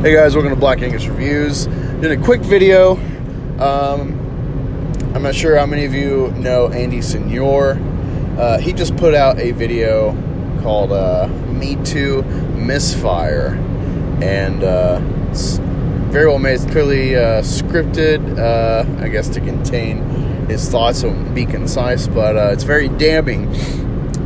Hey guys, welcome to Black Angus Reviews. Doing a quick video. I'm not sure how many of you know Andy Signore. He just put out a video called MeToo Misfire, and it's very well made. It's clearly scripted, I guess, to contain his thoughts and be concise, but it's very damning.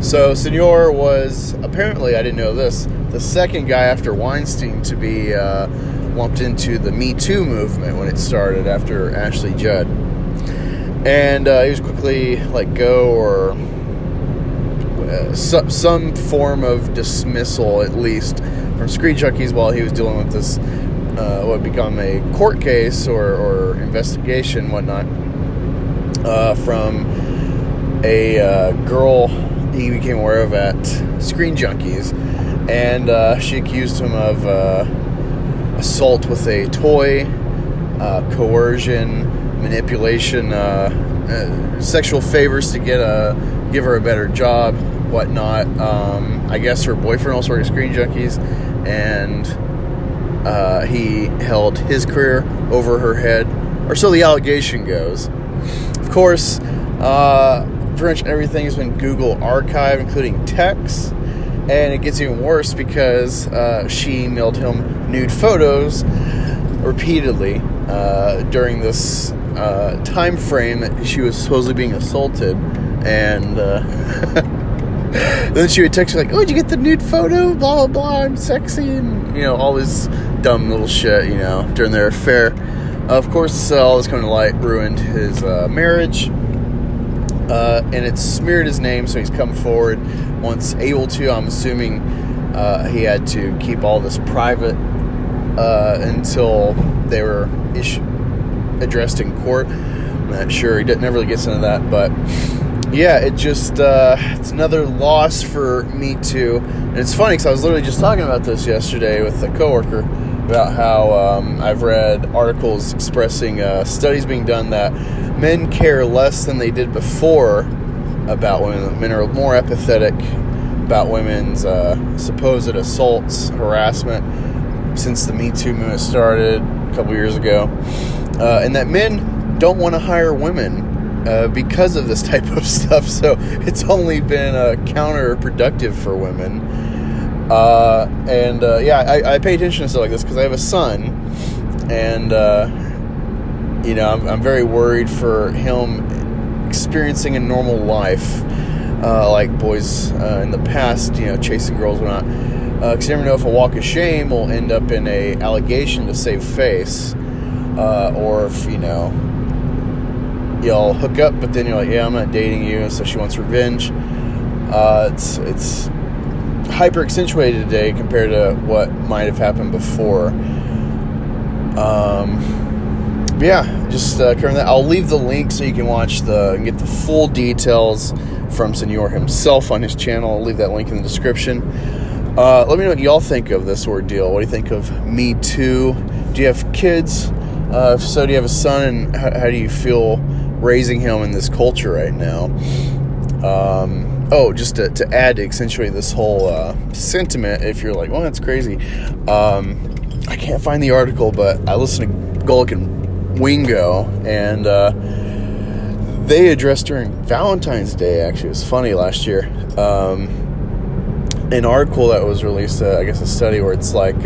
So Signore was, apparently, I didn't know this, the second guy after Weinstein to be lumped into the MeToo movement when it started after Ashley Judd. And he was quickly let go, or some form of dismissal, at least, from ScreenJunkies while he was dealing with this, what had become a court case or investigation, whatnot, from a girl he became aware of at ScreenJunkies, and she accused him of assault with a toy, coercion, manipulation, sexual favors to give her a better job, whatnot. I guess her boyfriend also worked at ScreenJunkies, and he held his career over her head, or so the allegation goes. Of course, pretty much everything has been Google archived, including texts, and it gets even worse because she emailed him nude photos repeatedly during this time frame that she was supposedly being assaulted, and then she would text me like, "Oh, did you get the nude photo? Blah blah blah. I'm sexy," and all this dumb little shit, during their affair. Of course, all this coming to light ruined his marriage. And it smeared his name, so he's come forward once able to. I'm assuming he had to keep all this private until they were addressed in court. I'm not sure. He never really gets into that, but yeah, it just it's another loss for Me Too. And it's funny because I was literally just talking about this yesterday with a coworker about how I've read articles expressing studies being done that men care less than they did before about women. Men are more empathetic about women's supposed assaults, harassment, since the Me Too movement started a couple years ago. And that men don't want to hire women because of this type of stuff. So it's only been counterproductive for women. I pay attention to stuff like this because I have a son, and I'm very worried for him experiencing a normal life, like boys in the past, chasing girls or not. Because you never know if a walk of shame will end up in a allegation to save face, or if y'all hook up, but then you're like, yeah, I'm not dating you, so she wants revenge. It's hyper accentuated today compared to what might have happened before. Just covering that. I'll leave the link so you can get the full details from Signore himself on his channel. I'll leave that link in the description. Let me know what y'all think of this ordeal. What do you think of Me Too? Do you have kids? If so, do you have a son? And how do you feel raising him in this culture right now? Just to add to accentuate this whole sentiment, if you're like, well, that's crazy. I can't find the article, but I listened to Golic and Wingo, and they addressed during Valentine's Day, actually, it was funny, last year, an article that was released, I guess a study where it's like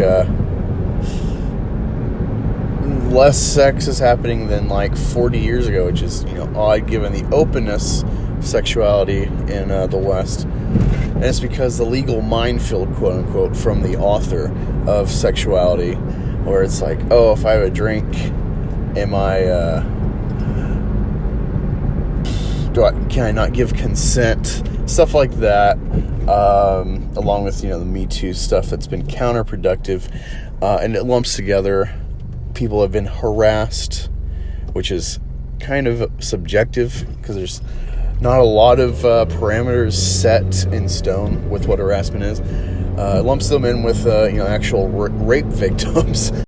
less sex is happening than like 40 years ago, which is odd given the openness of sexuality in the West. And it's because the legal minefield, quote unquote, from the author of sexuality, where it's like, oh, if I have a drink, can I not give consent? Stuff like that, along with the Me Too stuff that's been counterproductive, and it lumps together people have been harassed, which is kind of subjective because there's not a lot of parameters set in stone with what harassment is. It lumps them in with actual rape victims.